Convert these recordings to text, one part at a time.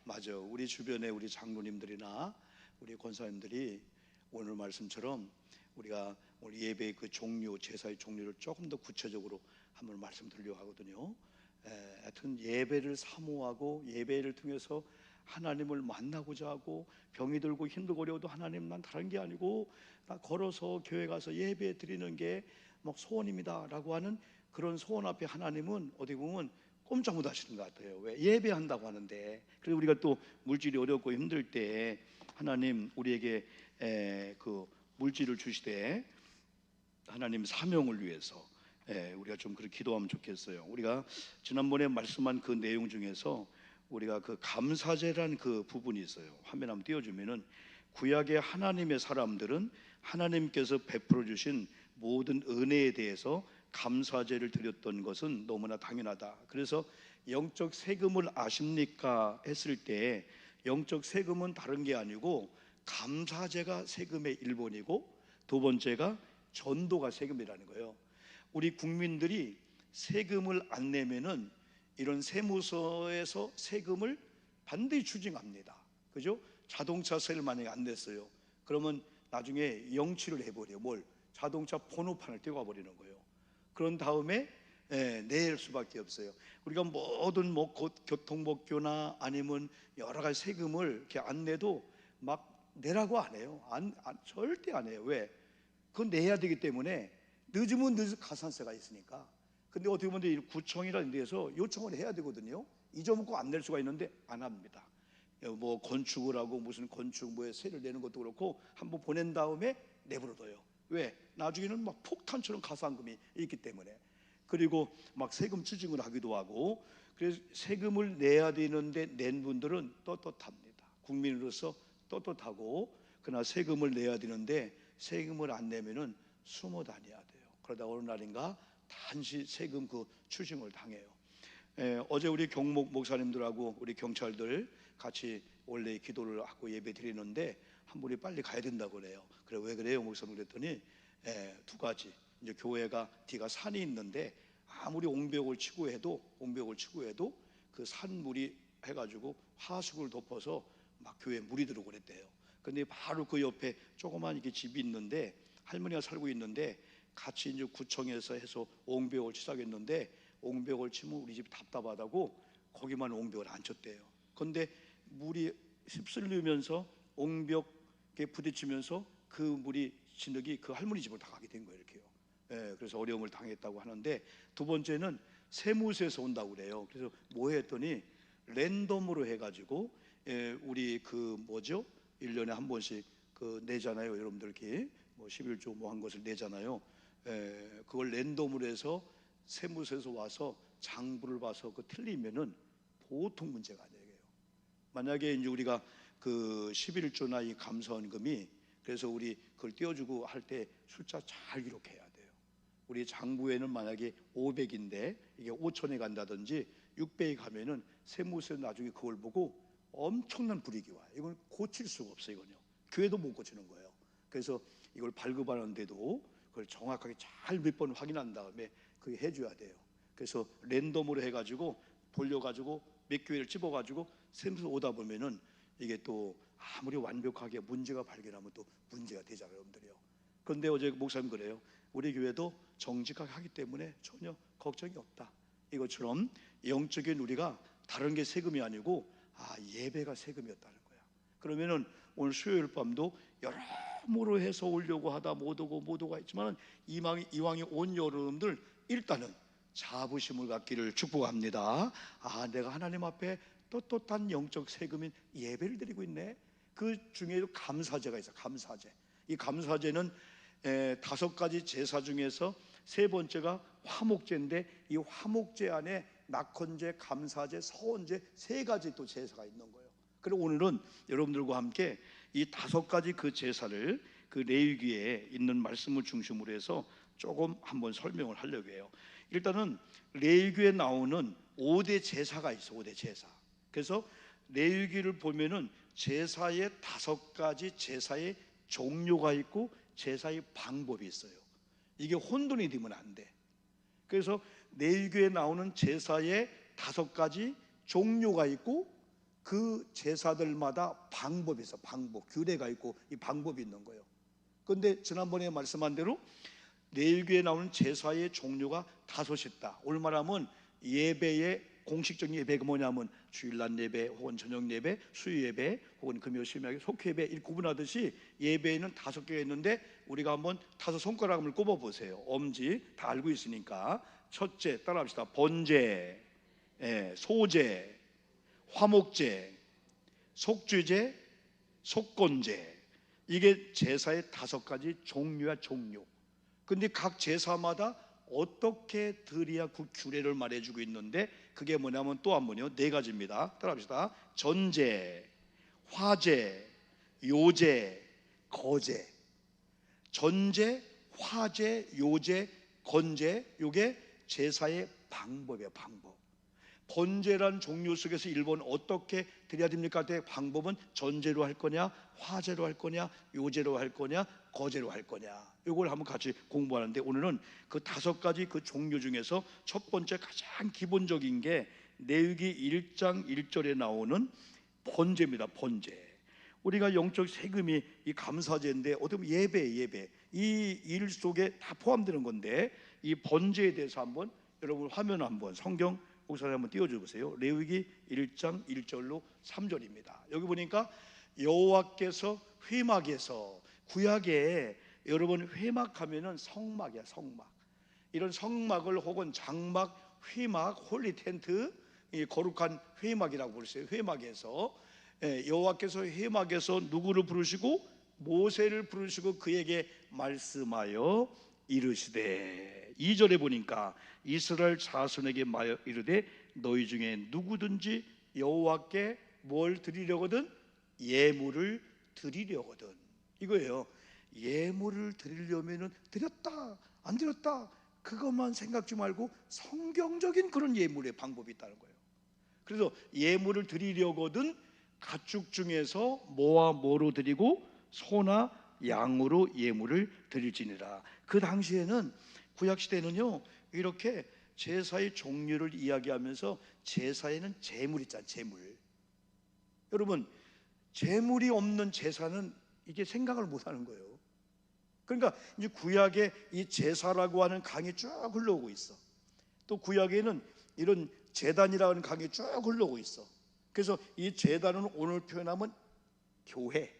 맞아. 우리 주변에 우리 장로님들이나 우리 권사님들이 오늘 말씀처럼 우리가 오늘 예배의 그 종류, 제사의 종류를 조금 더 구체적으로 한번 말씀드리려고 하거든요. 하여튼 예배를 사모하고 예배를 통해서 하나님을 만나고자 하고, 병이 들고 힘들고 어려워도 하나님 난 다른 게 아니고 나 걸어서 교회 가서 예배 드리는 게 막 소원입니다 라고 하는 그런 소원 앞에 하나님은 어디 보면 꼼짝 못 하시는 것 같아요. 왜? 예배한다고 하는데. 그래서 우리가 또 물질이 어렵고 힘들 때 하나님 우리에게 그 물질을 주시되 하나님 사명을 위해서 우리가 좀 그렇게 기도하면 좋겠어요. 우리가 지난번에 말씀한 그 내용 중에서 우리가 그 감사제란 그 부분이 있어요. 화면 한번 띄워주면은, 구약의 하나님의 사람들은 하나님께서 베풀어 주신 모든 은혜에 대해서 감사제를 드렸던 것은 너무나 당연하다. 그래서 영적 세금을 아십니까 했을 때, 영적 세금은 다른 게 아니고 감사제가 세금의 일본이고, 두 번째가 전도가 세금이라는 거예요. 우리 국민들이 세금을 안 내면은 이런 세무서에서 세금을 반드시 추징합니다. 그죠? 자동차세를 만약에 안 냈어요, 그러면 나중에 영치를 해버려요. 뭘? 자동차 번호판을 떼고 버리는 거예요. 그런 다음에 낼 수밖에 없어요. 우리가 모든 뭐 교통법규나 아니면 여러 가지 세금을 이렇게 안 내도 막 내라고 안 해요. 절대 안 해요. 왜? 그건 내야 되기 때문에. 늦으면 늦은 가산세가 있으니까. 근데 어떻게 보면 구청이라는 데에서 요청을 해야 되거든요. 잊어먹고 안 낼 수가 있는데 안 합니다. 뭐 건축을 하고 무슨 건축 뭐에 세를 내는 것도 그렇고 한번 보낸 다음에 내버려둬요. 왜? 나중에는 막 폭탄처럼 가산금이 있기 때문에. 그리고 막 세금 추징을 하기도 하고. 그래서 세금을 내야 되는데 낸 분들은 떳떳합니다. 국민으로서 떳떳하고. 그러나 세금을 내야 되는데 세금을 안 내면은 숨어 다녀야 돼요. 그러다 어느 날인가 단시 세금 그 추징을 당해요. 어제 우리 경목 목사님들하고 우리 경찰들 같이 원래 기도를 하고 예배 드리는데 한 분이 빨리 가야 된다고 그래요. 그래, 왜 그래요 목사님? 그랬더니 두 가지. 이제 교회가 뒤가 산이 있는데 아무리 옹벽을 치고 해도 그 산물이 해가지고 하수구를 덮어서 막 교회에 물이 들어오고 그랬대요. 근데 바로 그 옆에 조그만 이렇게 집이 있는데 할머니가 살고 있는데 같이 이제 구청에서 해서 옹벽을 치자겠는데 옹벽을 치면 우리 집 답답하다고 거기만 옹벽을 안 쳤대요. 근데 물이 휩쓸리면서 옹벽에 부딪히면서 그 물이 진흙이 그 할머니 집으로 다 가게 된 거예요. 이렇게요. 그래서 어려움을 당했다고 하는데, 두 번째는 세무서에서 온다고 그래요. 그래서 뭐 했더니 랜덤으로 해가지고 우리 그 뭐죠? 1년에 한 번씩 그 내잖아요. 여러분들 이렇게 뭐 11조 뭐 한 것을 내잖아요. 그걸 랜덤으로 해서 세무서에서 와서 장부를 봐서 그 틀리면은 보통 문제가 아니에요. 만약에 이제 우리가 그 11조나 이 감사원금이, 그래서 우리 그걸 띄워주고 할 때 숫자 잘 기록해야 돼요. 우리 장부에는 만약에 500인데 이게 5천에 간다든지 600에 가면은 세무서에 나중에 그걸 보고 엄청난 불이익이 와요. 이건 고칠 수가 없어요. 이건요. 교회도 못 고치는 거예요. 그래서 이걸 발급하는데도 그걸 정확하게 잘 몇 번 확인한 다음에 그게 해줘야 돼요. 그래서 랜덤으로 해가지고 돌려가지고 몇 교회를 집어가지고 세무서 오다 보면은 이게 또 아무리 완벽하게 문제가 발견하면 또 문제가 되잖아요, 여러분들이요. 그런데 어제 목사님 그래요. 우리 교회도 정직하게 하기 때문에 전혀 걱정이 없다. 이것처럼 영적인 우리가 다른 게 세금이 아니고 예배가 세금이었다는 거야. 그러면은 오늘 수요일 밤도 여러모로 해서 오려고 하다 못 오고 했지만 이왕이 온 여러분들 일단은 자부심을 갖기를 축복합니다. 내가 하나님 앞에 떳떳한 영적 세금인 예배를 드리고 있네. 그 중에도 감사제가 있어. 감사제. 이 감사제는 5가지 제사 중에서 세 번째가 화목제인데, 이 화목제 안에 낙헌제, 감사제, 서원제 3가지 또 제사가 있는 거예요. 그리고 오늘은 여러분들과 함께 이 5가지 그 제사를 그 레위기에 있는 말씀을 중심으로 해서 조금 한번 설명을 하려고 해요. 일단은 레위기에 나오는 5대 제사가 있어. 5대 제사. 그래서 레위기를 보면은 제사의 5가지 제사의 종류가 있고 제사의 방법이 있어요. 이게 혼돈이 되면 안 돼. 그래서 레위기에 나오는 제사의 5가지 종류가 있고 그 제사들마다 방법이 있어. 방법, 규례가 있고 이 방법이 있는 거예요. 그런데 지난번에 말씀한 대로 레위기에 나오는 제사의 종류가 5이 있다. 오늘 말하면 예배의 공식적인 예배가 뭐냐면 주일날 예배 혹은 저녁 예배, 수요 예배 혹은 금요 심야의 속회 예배 이렇게 구분하듯이 예배에는 5개가 있는데 우리가 한번 5 손가락을 꼽아 보세요. 엄지 다 알고 있으니까. 첫째 따라합시다. 번제, 소제, 화목제, 속죄제, 속건제. 이게 제사의 5가지 종류야, 종류. 근데 각 제사마다 어떻게 드려야 그 규례를 말해주고 있는데 그게 뭐냐면 또 한 번요, 4가지입니다. 따라합시다. 전제, 화제, 요제, 거제. 전제, 화제, 요제, 건제. 요게 제사의 방법이에요. 방법. 번제란 종류 속에서 1번 어떻게 드려야 됩니까? 그 방법은 전제로 할 거냐, 화제로 할 거냐, 요제로 할 거냐, 거제로 할 거냐. 이걸 한번 같이 공부하는데 오늘은 그 5가지 그 종류 중에서 첫 번째 가장 기본적인 게 레위기 1장 1절에 나오는 번제입니다. 번제. 우리가 영적 세금이 이 감사제인데 어떻게 보면 예배 이 일 속에 다 포함되는 건데 이 번제에 대해서 한번 여러분 화면 한번 성경 목사님 한번 띄워줘 보세요. 레위기 1장 1절로 3절입니다. 여기 보니까 여호와께서 회막에서 구약에 여러분 회막하면은 성막이야. 성막. 이런 성막을 혹은 장막, 회막, 홀리 텐트, 이 거룩한 회막이라고 부르세요. 회막에서 여호와께서 회막에서 누구를 부르시고 모세를 부르시고 그에게 말씀하여 이르시되 2절에 보니까 이스라엘 자손에게 말하여 이르되 너희 중에 누구든지 여호와께 뭘 드리려거든 예물을 드리려거든 이거예요. 예물을 드리려면은 드렸다 안 드렸다 그것만 생각지 말고 성경적인 그런 예물의 방법이 있다는 거예요. 그래서 예물을 드리려거든 가축 중에서 뭐와 뭐로 드리고 소나 양으로 예물을 드릴지니라. 그 당시에는 구약시대는요 이렇게 제사의 종류를 이야기하면서 제사에는 제물 있잖아요. 제물. 여러분 제물이 없는 제사는 이게 생각을 못하는 거예요. 그러니까 이제 구약에 이 제사라고 하는 강이 쭉 흘러오고 있어. 또 구약에는 이런 제단이라는 강이 쭉 흘러오고 있어. 그래서 이 제단은 오늘 표현하면 교회,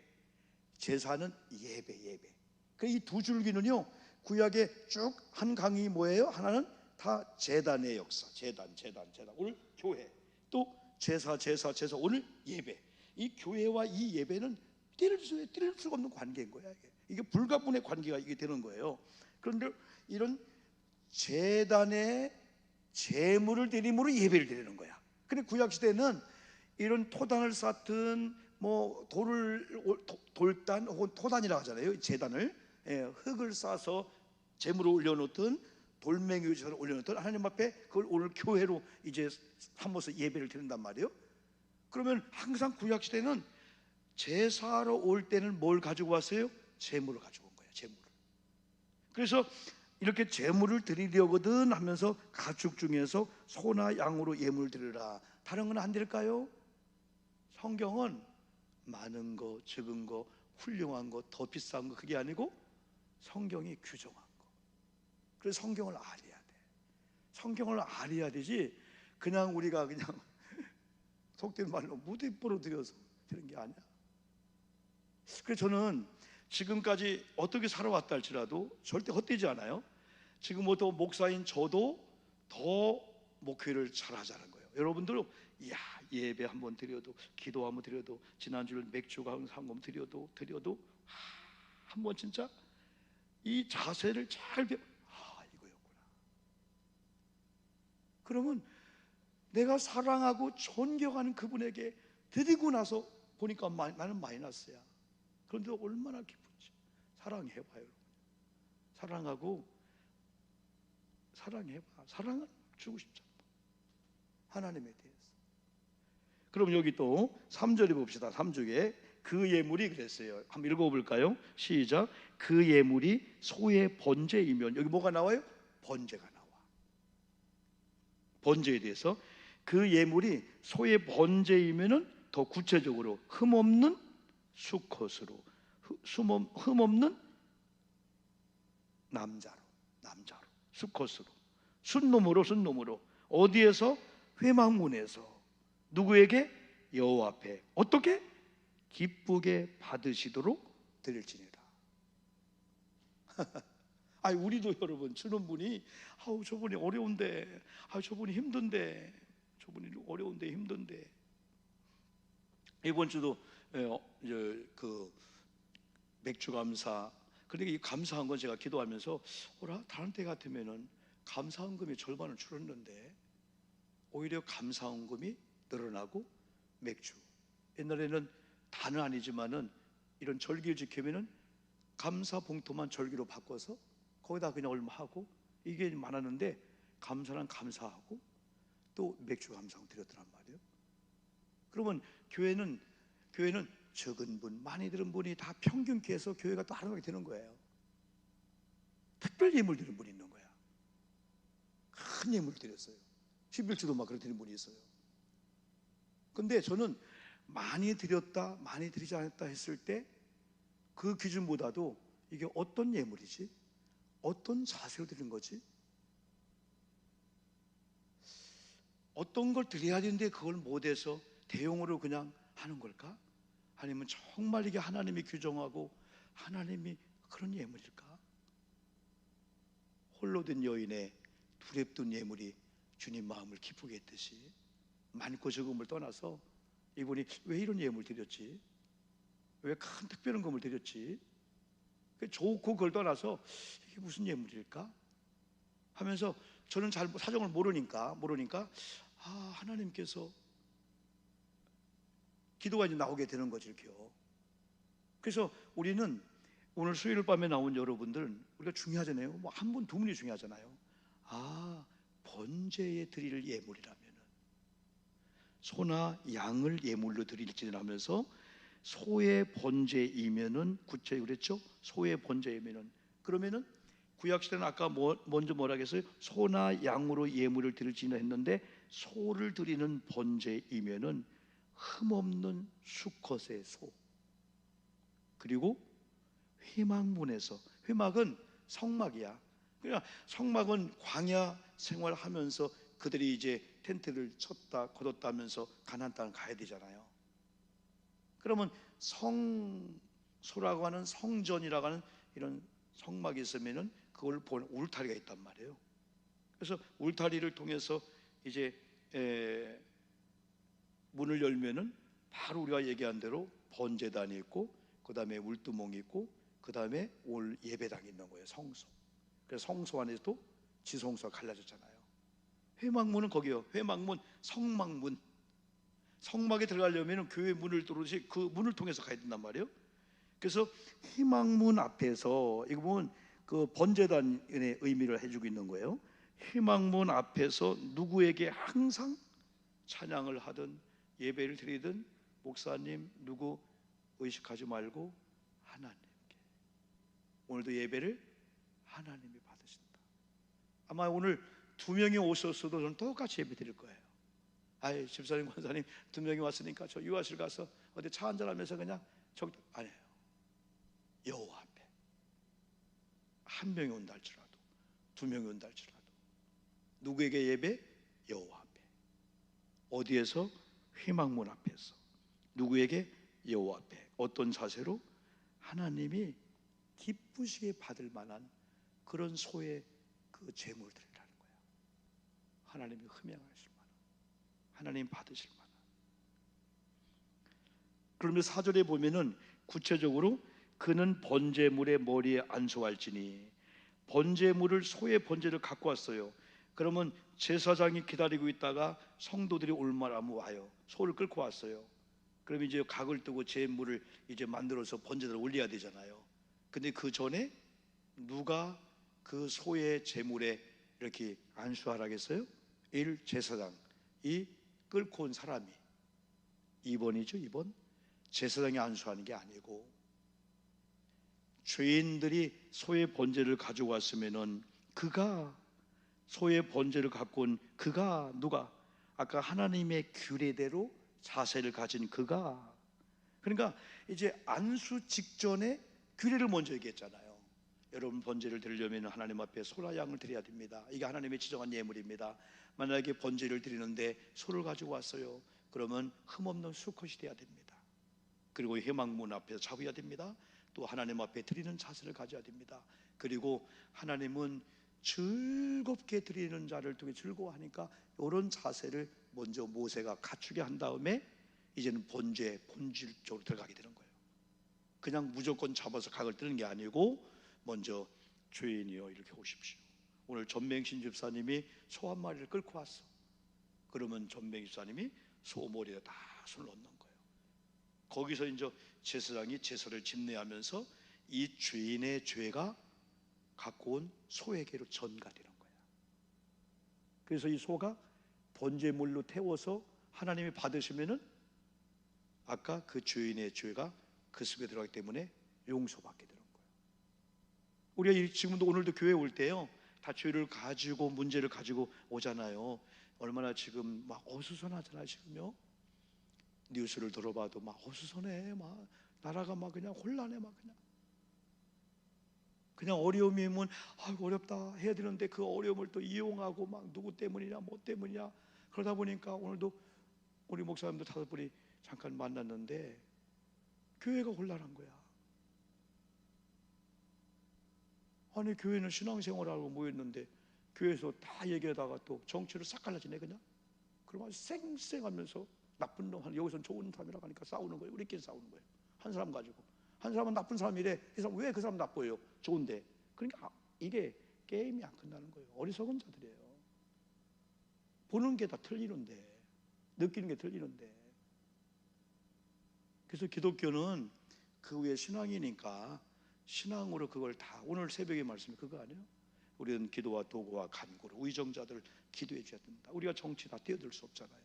제사는 예배. 그 이 두 줄기는요 구약에 쭉 한 강이 뭐예요? 하나는 다 제단의 역사, 제단. 오늘 교회, 또 제사. 오늘 예배. 이 교회와 이 예배는 뗄 수가 없는 관계인 거야. 이게 불가분의 관계가 이게 되는 거예요. 그런데 이런 제단의 제물을 드림으로 예배를 드리는 거야. 근데 구약 시대는 이런 토단을 쌓든 뭐 돌단 혹은 토단이라고 하잖아요. 제단을 흙을 싸서 제물을 올려놓든 돌멩이 위에서 올려놓든 하나님 앞에 그걸 오늘 교회로 이제 삼어서 예배를 드린단 말이에요. 그러면 항상 구약 시대는 제사로 올 때는 뭘 가지고 왔어요? 제물을 가지고 온 거예요. 제물을. 그래서 이렇게 제물을 드리려거든 하면서 가축 중에서 소나 양으로 예물을 드리라. 다른 건 안 드릴까요? 성경은 많은 거, 적은 거, 훌륭한 거, 더 비싼 거 그게 아니고 성경이 규정한 거. 그래서 성경을 알아야 돼. 성경을 알아야 되지 그냥 우리가 그냥 속된 말로 무대뽀로 드려서 드는 게 아니야. 그래서 저는 지금까지 어떻게 살아왔다 할지라도 절대 헛되지 않아요. 지금부터 목사인 저도 더 목회를 잘하자는 거예요. 여러분들 예배 한번 드려도 기도 한번 드려도 지난주에 맥주가 한번 드려도 한번 진짜 이 자세를 잘 이거였구나. 그러면 내가 사랑하고 존경하는 그분에게 드리고 나서 보니까 나는 마이너스야. 그런데 얼마나 기쁜지. 사랑해봐요. 사랑하고 사랑해봐. 사랑은 주고 싶잖아. 하나님에 대해서. 그럼 여기 또 3절에 봅시다. 3절에 그 예물이 그랬어요. 한번 읽어볼까요? 시작. 그 예물이 소의 번제이면 여기 뭐가 나와요? 번제가 나와. 번제에 대해서 그 예물이 소의 번제이면은 더 구체적으로 흠없는 수컷으로, 흠없는 남자로, 수컷으로, 순놈으로. 어디에서? 회막문에서. 누구에게? 여호와 앞에. 어떻게? 기쁘게 받으시도록 드릴지니라. 아니, 우리도 여러분 주는 분이, 아우 저분이 어려운데, 저분이 힘든데, 이번 주도 그 맥주 감사. 그러니까 이 감사한 건 제가 기도하면서, 다른 때 같으면은 감사헌금이 절반을 줄었는데 오히려 감사헌금이 늘어나고, 맥주, 옛날에는 다는 아니지만은 이런 절기를 지키면은 감사 봉투만 절기로 바꿔서 거기다 그냥 얼마 하고, 이게 많았는데 감사는 감사하고 또 맥주 감사함 드렸더란 말이에요. 그러면 교회는 적은 분, 많이 들은 분이 다 평균케 해서 교회가 또 하나님께 되는 거예요. 특별 예물 드리는 분이 있는 거야. 큰 예물 드렸어요. 11주도 막 그렇게 드리는 분이 있어요. 근데 저는 많이 드렸다, 많이 드리지 않았다 했을 때 그 기준보다도 이게 어떤 예물이지? 어떤 자세로 드리는 거지? 어떤 걸 드려야 되는데 그걸 못해서 대용으로 그냥 하는 걸까? 아니면 정말 이게 하나님이 규정하고 하나님이 그런 예물일까? 홀로 된 여인의 두렵던 예물이 주님 마음을 기쁘게 했듯이, 많고 적음을 떠나서 이분이 왜 이런 예물 드렸지? 왜 큰 특별한 금을 드렸지? 좋고 그걸 떠나서 이게 무슨 예물일까? 하면서 저는 잘 사정을 모르니까 하나님께서 기도가 이제 나오게 되는 거죠, 이렇게요. 그래서 우리는 오늘 수요일 밤에 나온 여러분들, 우리가 중요하잖아요. 뭐 한 분, 두 분이 중요하잖아요. 번제에 드릴 예물이라면은, 소나 양을 예물로 드릴지는 하면서, 소의 번제이면은, 구체적으로 그랬죠? 소의 번제이면은, 그러면은 구약시대는 아까 먼저 뭐라 했어요? 소나 양으로 예물을 드릴지는 했는데, 소를 드리는 번제이면은 흠없는 수컷의 소, 그리고 회막문에서, 회막은 성막이야. 그러니까 성막은 광야 생활하면서 그들이 이제 텐트를 쳤다 걷었다 하면서 가나안 땅을 가야 되잖아요. 그러면 성소라고 하는, 성전이라고 하는 이런 성막이 있으면은 그걸 보는 울타리가 있단 말이에요. 그래서 울타리를 통해서 이제 문을 열면은 바로 우리가 얘기한 대로 번제단이 있고, 그 다음에 울두멍이 있고, 그 다음에 올 예배당이 있는 거예요. 성소. 그래서 성소 안에도 지성소가 갈라졌잖아요. 회막문은 거기요. 회막문, 성막문. 성막에 들어가려면 교회 문을 뚫듯이 그 문을 통해서 가야 된단 말이에요. 그래서 희망문 앞에서, 이거 보면 그 번제단의 의미를 해주고 있는 거예요. 희망문 앞에서 누구에게 항상 찬양을 하든 예배를 드리든, 목사님 누구 의식하지 말고 하나님께, 오늘도 예배를 하나님이 받으신다. 아마 오늘 2명이 오셨어도 저는 똑같이 예배 드릴 거예요. 집사님, 권사님 2명이 왔으니까 저 유아실 가서 어디 차 한잔하면서 그냥 아니에요. 여호와 앞에 1명이 온다 할지라도, 2명이 온다 할지라도, 누구에게 예배? 여호와 앞에. 어디에서? 회막문 앞에서. 누구에게? 여호와 앞에. 어떤 자세로? 하나님이 기쁘시게 받을 만한 그런 소의 그 제물들이라는 거예요. 하나님이 흠양하실 만한, 하나님 받으실 만한. 그러면 4절에 보면은 구체적으로 그는 번제물의 머리에 안수할지니, 번제물을, 소의 번제를 갖고 왔어요. 그러면 제사장이 기다리고 있다가 성도들이 올마라면 와요. 소를 끌고 왔어요. 그럼 이제 각을 뜨고 제물을 이제 만들어서 번제를 올려야 되잖아요. 근데 그 전에 누가 그 소의 제물에 이렇게 안수하라겠어요? 1. 제사장, 2. 끌고 온 사람이. 2번이죠. 2번. 제사장이 안수하는 게 아니고, 죄인들이 소의 번제를 가지고 왔으면은 그가, 소의 번제를 갖고 온 그가 누가? 아까 하나님의 규례대로 자세를 가진 그가, 그러니까 이제 안수 직전에 규례를 먼저 얘기했잖아요. 여러분, 번제를 드리려면 하나님 앞에 소나 양을 드려야 됩니다. 이게 하나님의 지정한 예물입니다. 만약에 번제를 드리는데 소를 가지고 왔어요, 그러면 흠없는 수컷이 돼야 됩니다. 그리고 회막문 앞에서 잡아야 됩니다. 또 하나님 앞에 드리는 자세를 가져야 됩니다. 그리고 하나님은 즐겁게 드리는 자를 통해 즐거워하니까 이런 자세를 먼저 모세가 갖추게 한 다음에 이제는 본질 쪽으로 들어가게 되는 거예요. 그냥 무조건 잡아서 각을 뜨는 게 아니고 먼저 주인이여 이렇게 오십시오. 오늘 전맹신 집사님이 소 한 마리를 끌고 왔어. 그러면 전맹신 집사님이 소 머리에 다 손을 얹는 거예요. 거기서 이제 제사장이 제사를 집례하면서 이 죄인의 죄가 갖고 온 소에게로 전가되는 거예요. 그래서 이 소가 번제물로 태워서 하나님이 받으시면은 아까 그 죄인의 죄가 그 속에 들어가기 때문에 용서받게 되는 거예요. 우리가 지금도 오늘도 교회 올 때요, 다 죄를 가지고 문제를 가지고 오잖아요. 얼마나 지금 막 어수선하잖아요. 지금요 뉴스를 들어봐도 막 어수선해. 막 나라가 막 그냥 혼란해. 막 그냥 어려움이면 아이고 어렵다 해야 되는데 그 어려움을 또 이용하고 막 누구 때문이냐 뭐 때문이냐 그러다 보니까 오늘도 우리 목사님도 5분이 잠깐 만났는데 교회가 혼란한 거야. 아니 교회는 신앙생활하고 모였는데 교회에서 다 얘기하다가 또 정치를 싹 갈라지네 그냥. 그러면 쌩쌩하면서 나쁜 놈, 여기서는 좋은 사람이라고 하니까 싸우는 거예요. 우리끼리 싸우는 거예요. 한 사람 가지고. 한 사람은 나쁜 사람이래. 이 사람 왜 그 사람 나빠요? 좋은데. 그러니까 이게 게임이 안 끝나는 거예요. 어리석은 자들이에요. 보는 게 다 틀리는데, 느끼는 게 틀리는데. 그래서 기독교는 그 위에 신앙이니까 신앙으로 그걸 다, 오늘 새벽의 말씀이 그거 아니에요? 우리는 기도와 도구와 간구로 의정자들 기도해 줘야 된다. 우리가 정치 다 뛰어들 수 없잖아요.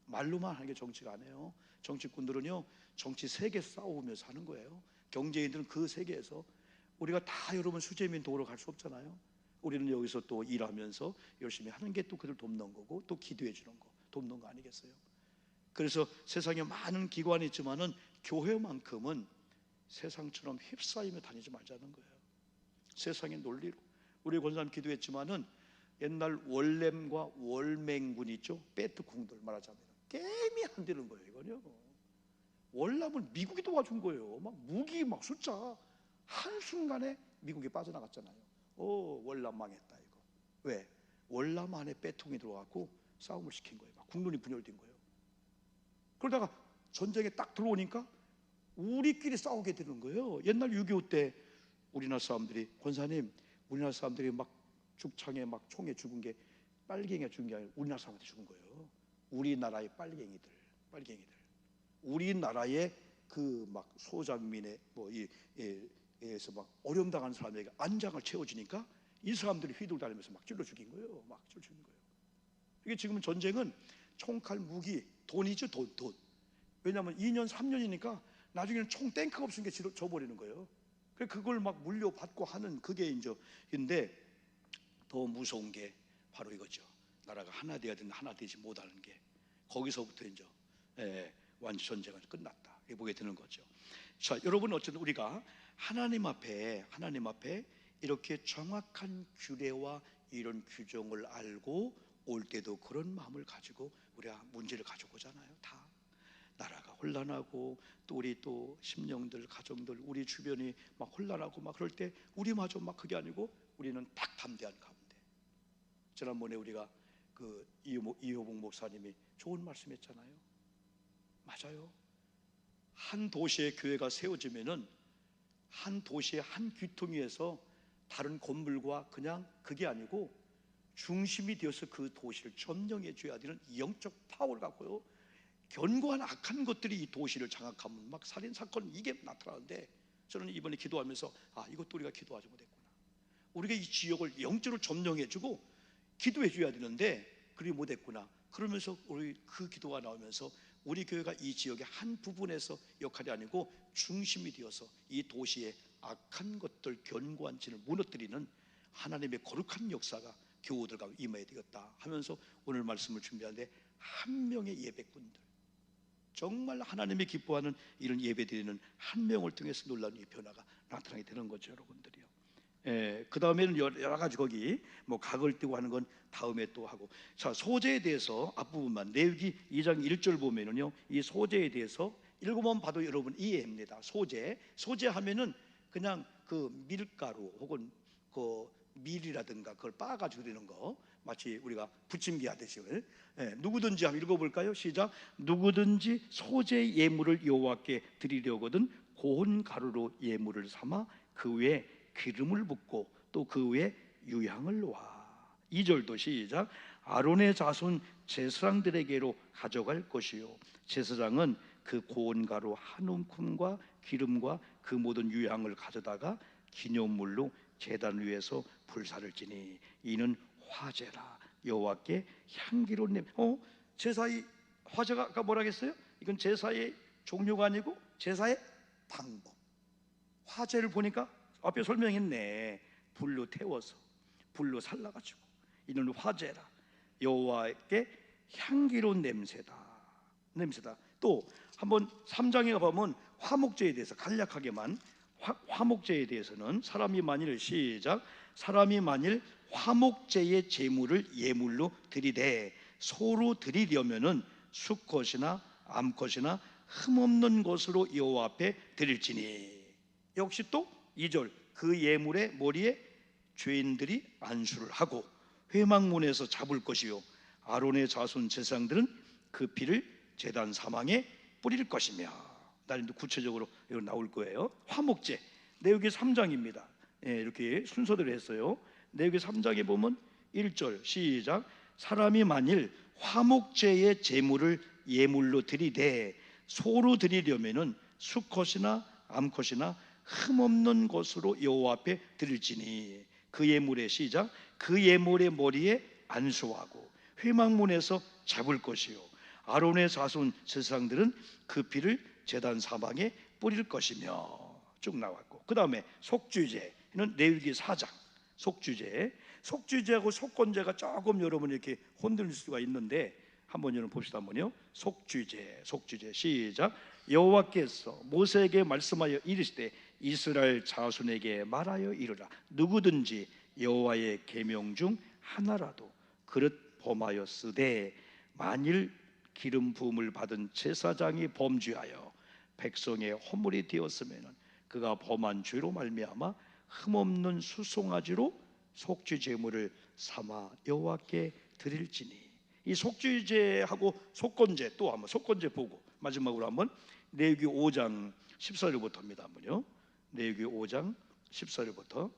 말로만 하는 게 정치가 아니에요. 정치꾼들은요 정치 세계 싸우면서 하는 거예요. 경제인들은 그 세계에서, 우리가 다 여러분 수재민 도우러 갈 수 없잖아요. 우리는 여기서 또 일하면서 열심히 하는 게 또 그들 돕는 거고 또 기도해 주는 거 돕는 거 아니겠어요? 그래서 세상에 많은 기관이 있지만은 교회만큼은 세상처럼 휩싸이며 다니지 말자는 거예요. 세상의 논리로. 우리 권사님 기도했지만은 옛날 월렘과 월맹군 있죠? 빼트궁들 말하자면 게임이 안 되는 거예요. 이거요. 월남은 미국이 도와준 거예요. 막 무기 막 숫자 한순간에 미국이 빠져나갔잖아요. 월남 망했다 이거. 왜? 월남 안에 빼통이 들어와갖고 싸움을 시킨 거예요. 막 국론이 분열된 거예요. 그러다가 전쟁에 딱 들어오니까 우리끼리 싸우게 되는 거예요. 옛날 6.25 때 우리나라 사람들이, 권사님 우리나라 사람들이 막 죽창에 막 총에 죽은 게 빨갱이가 죽은 게 아니라 우리나라 사람한테 죽은 거예요. 우리나라의 빨갱이들. 우리나라의 그 막 소장민의 에서 막 어려움 당하는 사람에게 안장을 채워주니까 이 사람들이 휘둘 다니면서 막 찔러 죽인 거예요. 막 찔러 죽인 거예요. 이게 지금은 전쟁은 총칼 무기, 돈이죠, 돈. 왜냐하면 2년 3년이니까 나중에는 총 탱크가 없으니까 져버리는 거예요. 그걸 막 물려받고 하는 그게 이제인데, 더 무서운 게 바로 이거죠. 나라가 하나 돼야 되는데 하나 되지 못하는 게, 거기서부터 이제 완전 전쟁은 끝났다 이렇게 보게 되는 거죠. 자, 여러분 어쨌든 우리가 하나님 앞에 이렇게 정확한 규례와 이런 규정을 알고 올 때도 그런 마음을 가지고 우리가 문제를 가지고 오잖아요. 다 나라가 혼란하고 또 우리 또 심령들, 가정들, 우리 주변이 막 혼란하고 막 그럴 때 우리마저 막 그게 아니고 우리는 딱 담대한 가운데. 지난번에 우리가 그 이효봉 목사님이 좋은 말씀했잖아요. 맞아요. 한 도시의 교회가 세워지면은 한 도시의 한 귀퉁이에서 다른 건물과 그냥 그게 아니고 중심이 되어서 그 도시를 점령해 줘야 되는 영적 파워를 갖고요, 견고한 악한 것들이 이 도시를 장악하면 막 살인 사건 이게 나타나는데, 저는 이번에 기도하면서 이것도 우리가 기도하지 못했구나. 우리가 이 지역을 영적으로 점령해주고 기도해줘야 되는데 그리 못했구나. 그러면서 우리 그 기도가 나오면서 우리 교회가 이 지역의 한 부분에서 역할이 아니고 중심이 되어서 이 도시의 악한 것들, 견고한 진을 무너뜨리는 하나님의 거룩한 역사가 교우들과 임해야 되겠다 하면서 오늘 말씀을 준비하는데, 한 명의 예배꾼들, 정말 하나님이 기뻐하는 이런 예배드리는 한 명을 통해서 놀라운 이 변화가 나타나게 되는 거죠, 여러분들이요. 그 다음에는 여러 가지 거기 뭐 각을 띄고 하는 건 다음에 또 하고. 자, 소재에 대해서 앞부분만 레위기 2장 1절 보면은요, 이 소재에 대해서 읽어보면 봐도 여러분 이해합니다. 소재 하면은 그냥 그 밀가루 혹은 그 밀이라든가 그걸 빻아가지고 드리는 거, 마치 우리가 부침개 하듯이. 누구든지 한번 읽어볼까요? 시작. 누구든지 소재 예물을 여호와께 드리려거든 고운 가루로 예물을 삼아 그 위에 기름을 붓고 또 그 위에 유향을 놓아. 2절도 시작. 아론의 자손 제사장들에게로 가져갈 것이요 제사장은 그 고운 가루 한 움큼과 기름과 그 모든 유향을 가져다가 기념물로 제단 위에서 불사를 지니 이는 화제라. 여호와께 향기로운 냄새. 제사의 화제가 아까 뭐라 했어요? 이건 제사의 종류가 아니고 제사의 방법. 화제를 보니까 앞에 설명했네. 불로 태워서 불로 살라가지고 이는 화제라. 여호와께 향기로운 냄새다. 또 한번 3장에 가보면 화목제에 대해서 간략하게만, 화목제에 대해서는 사람이 만일 시작. 사람이 만일 화목제의 제물을 예물로 드리되 소로 드리려면은 수컷이나 암컷이나 흠없는 것으로 여호와 앞에 드릴지니. 역시 또 2절. 그 예물의 머리에 죄인들이 안수를 하고 회막문에서 잡을 것이요 아론의 자손 제사장들은 그 피를 제단 사망에 뿌릴 것이며. 나는 구체적으로 여기 나올 거예요. 화목제 레위기 3장입니다. 이렇게 순서대로 했어요. 레위기 3장에 보면 1절 시작. 사람이 만일 화목제의 제물을 예물로 드리되 소로 드리려면은 수컷이나 암컷이나 흠없는 것으로 여호와 앞에 드릴지니 그 예물의 시작. 그 예물의 머리에 안수하고 회막문에서 잡을 것이요 아론의 자손 제사장들은 그 피를 제단 사방에 뿌릴 것이며. 쭉 나왔고, 그 다음에 속죄제는 레위기 4장. 속죄제하고 속건제가 조금 여러분 이렇게 혼돈일 수가 있는데 한번 여러분 봅시다. 한번요. 속죄제 시작. 여호와께서 모세에게 말씀하여 이르시되 이스라엘 자손에게 말하여 이르라. 누구든지 여호와의 계명 중 하나라도 그릇 범하였으되 만일 기름 부음을 받은 제사장이 범죄하여 백성의 허물이 되었으면 그가 범한 죄로 말미암아 흠없는 수송아지로 속죄 제물을 삼아 여호와께 드릴지니. 이 속죄제하고 속건제, 또 한번 속건제 보고 마지막으로 한번 레위기 5장 14절부터입니다. 한번요. 레위기 5장 14절부터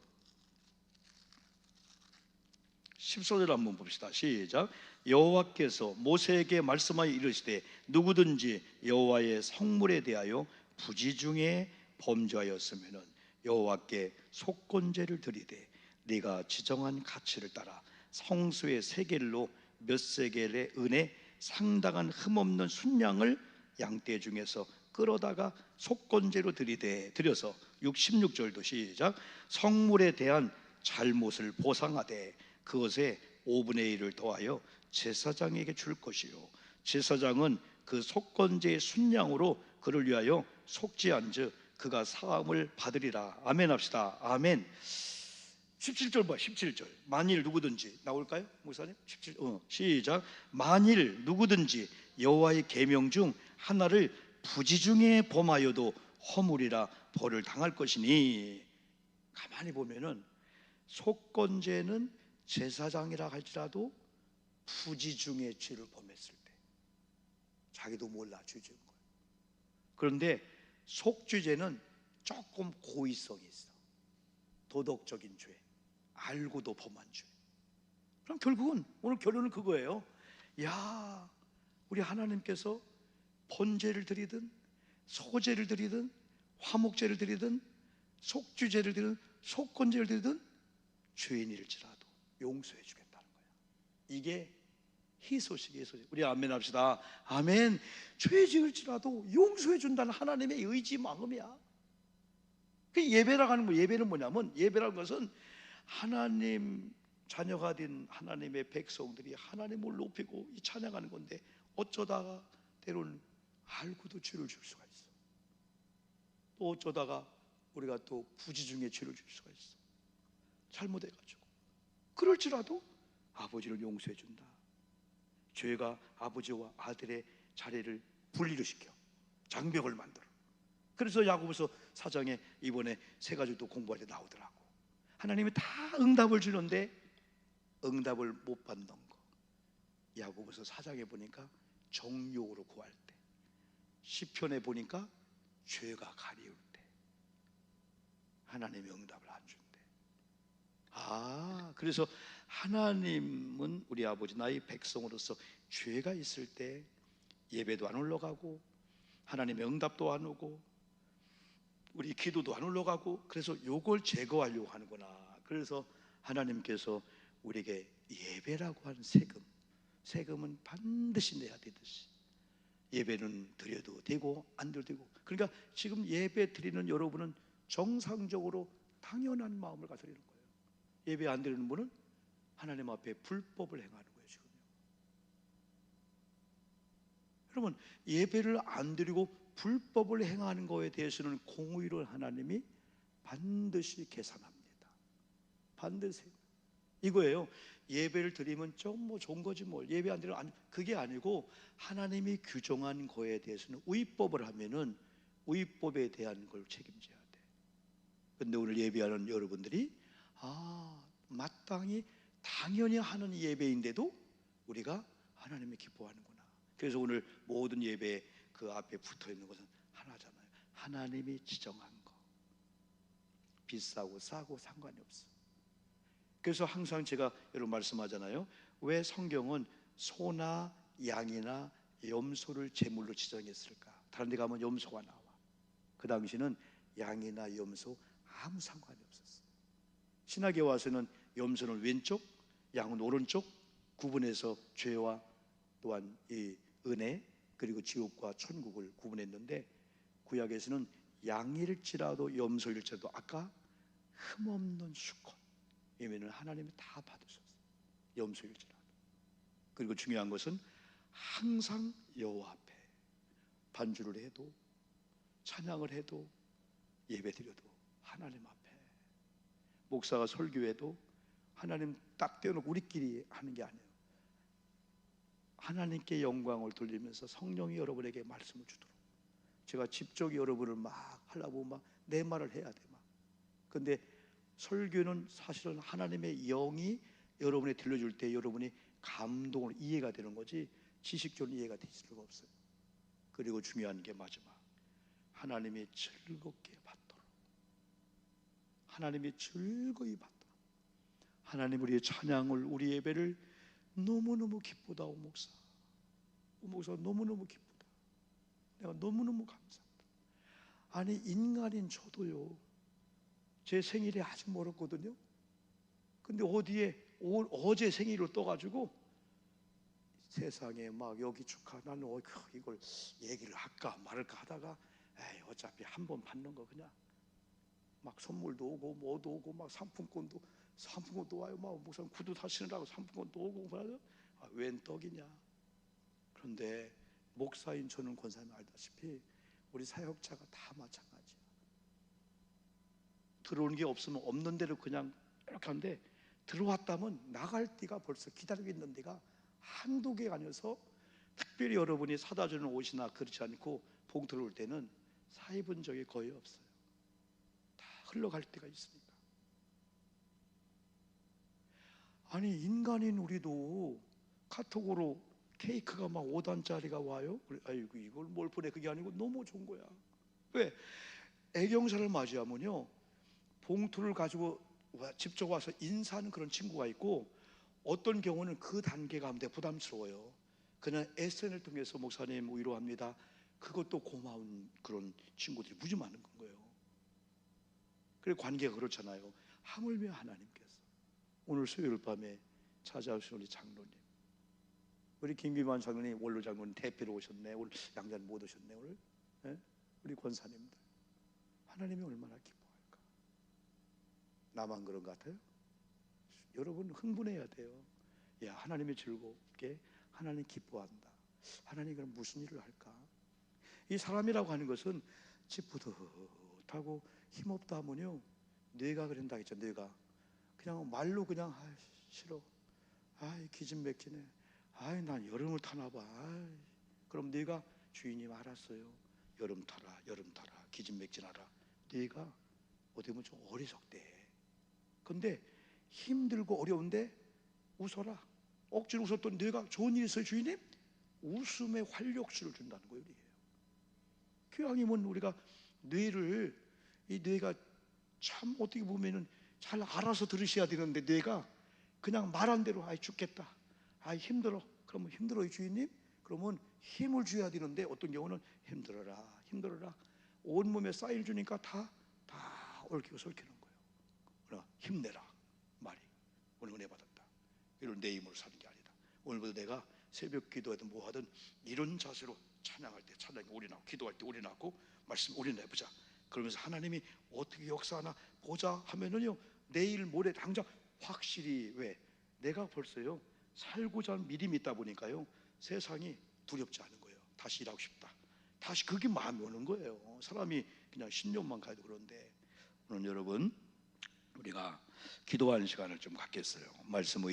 14절 한번 봅시다. 시작. 여호와께서 모세에게 말씀하여 이르시되 누구든지 여호와의 성물에 대하여 부지 중에 범죄하였으면 여호와께 속건제를 드리되 네가 지정한 가치를 따라 성소의 세겔로 몇 세겔의 은에 상당한 흠없는 순양을 양떼 중에서 끌어다가 속건제로 드려서 16절도 시작. 성물에 대한 잘못을 보상하되 그것에 5분의 1을 더하여 제사장에게 줄 것이요 제사장은 그 속건제의 순양으로 그를 위하여 속죄한즉 그가 사함을 받으리라. 아멘 합시다. 아멘. 17절 봐. 17절. 만일 누구든지 나올까요? 목사님? 17. 시작. 만일 누구든지 여호와의 계명 중 하나를 부지 중에 범하여도 허물이라 벌을 당할 것이니. 가만히 보면은 속건제는 제사장이라 할지라도 부지 중에 죄를 범했을 때 자기도 몰라 죄 지은 거예요. 그런데 속죄제는 조금 고의성이 있어. 도덕적인 죄, 알고도 범한 죄. 그럼 결국은 오늘 결론은 그거예요. 야, 우리 하나님께서 번제를 드리든 소제를 드리든 화목제를 드리든 속죄제를 드리든 속건제를 드리든 죄인일지라도 용서해 주겠다는 거야. 이게 희소식이에요. 우리 아멘 합시다. 아멘. 죄 지을지라도 용서해 준다는 하나님의 의지 마음이야. 그 예배라고 하는 거, 예배는 뭐냐면 예배라는 것은 하나님 자녀가 된 하나님의 백성들이 하나님을 높이고 찬양하는 건데 어쩌다가 때로는 알고도 죄를 줄 수가 있어. 또 어쩌다가 우리가 또 부지 중에 죄를 줄 수가 있어. 잘못해가지고. 그럴지라도 아버지를 용서해 준다. 죄가 아버지와 아들의 자리를 분리를 시켜 장벽을 만들어. 그래서 야고보서 4장에 이번에 세 가지 또 공부할 때 나오더라고. 하나님이 다 응답을 주는데 응답을 못 받는 거. 야고보서 4장에 보니까 정욕으로 구할 때, 시편에 보니까 죄가 가리울 때 하나님이 응답을 안 준대. 그래서 하나님은 우리 아버지 나의 백성으로서 죄가 있을 때 예배도 안 올라가고 하나님의 응답도 안 오고 우리 기도도 안 올라가고, 그래서 요걸 제거하려고 하는구나. 그래서 하나님께서 우리에게 예배라고 하는 세금은 반드시 내야 되듯이 예배는 드려도 되고 안 드려도 되고. 그러니까 지금 예배 드리는 여러분은 정상적으로 당연한 마음을 가지고 드리는 거예요. 예배 안 드리는 분은 하나님 앞에 불법을 행하는 거예요 지금요. 여러분, 예배를 안 드리고 불법을 행하는 거에 대해서는 공의를 하나님이 반드시 계산합니다. 반드시 이거예요. 예배를 드리면 좀 뭐 좋은 거지 뭘. 예배 안 드리면 그게 아니고 하나님이 규정한 거에 대해서는 의법을 하면은 의법에 대한 걸 책임져야 돼. 근데 오늘 예배하는 여러분들이 마땅히 당연히 하는 예배인데도 우리가 하나님이 기뻐하는구나. 그래서 오늘 모든 예배 그 앞에 붙어 있는 것은 하나잖아요. 하나님이 지정한 거. 비싸고 싸고 상관이 없어. 그래서 항상 제가 여러분 말씀하잖아요. 왜 성경은 소나 양이나 염소를 제물로 지정했을까? 다른 데 가면 염소가 나와. 그 당시는 양이나 염소 아무 상관이 없었어요. 신학에 와서는 염소는 왼쪽, 양은 오른쪽 구분해서 죄와 또한 이 은혜 그리고 지옥과 천국을 구분했는데, 구약에서는 양일지라도 염소일지라도 아까 흠없는 수컷 이면은 하나님이 다 받으셨어요. 염소일지라도. 그리고 중요한 것은 항상 여호와 앞에 반주를 해도 찬양을 해도 예배드려도 하나님 앞에, 목사가 설교해도 하나님 딱 떼어놓고 우리끼리 하는 게 아니에요. 하나님께 영광을 돌리면서 성령이 여러분에게 말씀을 주도록. 제가 직접 여러분을 막 하려고 막 내 말을 해야 돼 막. 근데 설교는 사실은 하나님의 영이 여러분에 들려줄 때 여러분이 감동을 이해가 되는 거지 지식적으로 이해가 될 수가 없어요. 그리고 중요한 게 마지막, 하나님이 즐겁게 받도록. 하나님이 즐거이 받도록. 하나님 우리의 찬양을, 우리 예배를 너무너무 기쁘다. 오 목사 너무너무 기쁘다. 내가 너무너무 감사합니다. 아니 인간인 저도요, 제 생일이 아직 멀었거든요. 근데 어디에 어제 생일을 떠가지고 세상에 막 여기 축하, 나는 이걸 얘기를 할까 말할까 하다가 에이 어차피 한 번 받는 거 그냥 막 선물도 오고 뭐도 오고 막 상품권도 와요. 막 무슨 구두 사시느라고 상품권도 오고 말이야. 웬 떡이냐. 그런데 목사인 저는 권사님 알다시피 우리 사역자가 다 마찬가지야. 들어오는 게 없으면 없는 대로 그냥 이렇게 하는데, 들어왔다면 나갈 때가 벌써 기다리고 있는 데가 한두 개가 아니어서, 특별히 여러분이 사다 주는 옷이나 그렇지 않고 봉투를 올 때는 사 입은 적이 거의 없어요. 다 흘러갈 때가 있으니까. 아니 인간인 우리도 카톡으로 케이크가 막 5단짜리가 와요. 아이고 이걸 뭘 보내. 그게 아니고 너무 좋은 거야. 왜? 애경사를 맞이하면요, 봉투를 가지고 직접 와서 인사하는 그런 친구가 있고, 어떤 경우는 그 단계가 하면 부담스러워요. 그냥 SNS를 통해서 목사님 위로합니다. 그것도 고마운 그런 친구들이 무지 많은 거예요. 그리고 관계가 그렇잖아요. 하물며 하나님께서 오늘 수요일 밤에 찾아오신 우리 장로님, 우리 김기만 장로님, 원로 장로님 대표로 오셨네. 오늘 양자는 못 오셨네 오늘. 네? 우리 권사님들, 하나님이 얼마나 기뻐할까. 나만 그런 것 같아요? 여러분 흥분해야 돼요. 하나님이 즐겁게, 하나님 기뻐한다. 하나님 그럼 무슨 일을 할까? 이 사람이라고 하는 것은 찌뿌듯하고 힘없다 하면요, 뇌가 그런다 했죠. 뇌가 그냥 말로 그냥 싫어, 기진맥진해, 난 여름을 타나 봐. 그럼 뇌가 주인님 알았어요, 여름 타라, 여름 타라, 기진맥진하라. 뇌가 어떻게 보면 좀 어리석대. 근데 힘들고 어려운데 웃어라. 억지로 웃었던 뇌가 좋은 일 있어요, 주인님? 웃음의 활력수를 준다는 거예요. 교양이면 우리가 뇌를, 이 뇌가 참 어떻게 보면은 잘 알아서 들으셔야 되는데, 뇌가 그냥 말한 대로 죽겠다, 힘들어. 그러면 힘들어요, 주인님? 그러면 힘을 줘야 되는데 어떤 경우는 힘들어라, 힘들어라. 온몸에 쌓일 주니까 다 얽히고 설키는 거예요. 그러나 힘내라 말이. 오늘 은혜 받았다, 이런 내 힘으로 사는 게 아니다. 오늘부터 내가 새벽 기도하든 뭐 하든 이런 자세로 찬양할 때 찬양에 올인하고, 기도할 때 올인하고, 말씀 올인해보자. 그러면서 하나님이 어떻게 역사하나 보자 하면은요, 내일 모레 당장 확실히, 왜? 내가 벌써요 살고자 하는 믿음이 있다 보니까요, 세상이 두렵지 않은 거예요. 다시 일하고 싶다, 다시 그게 마음이 오는 거예요. 사람이 그냥 신념만 가도 그런데. 오늘 여러분, 우리가 기도하는 시간을 좀 갖겠어요. 말씀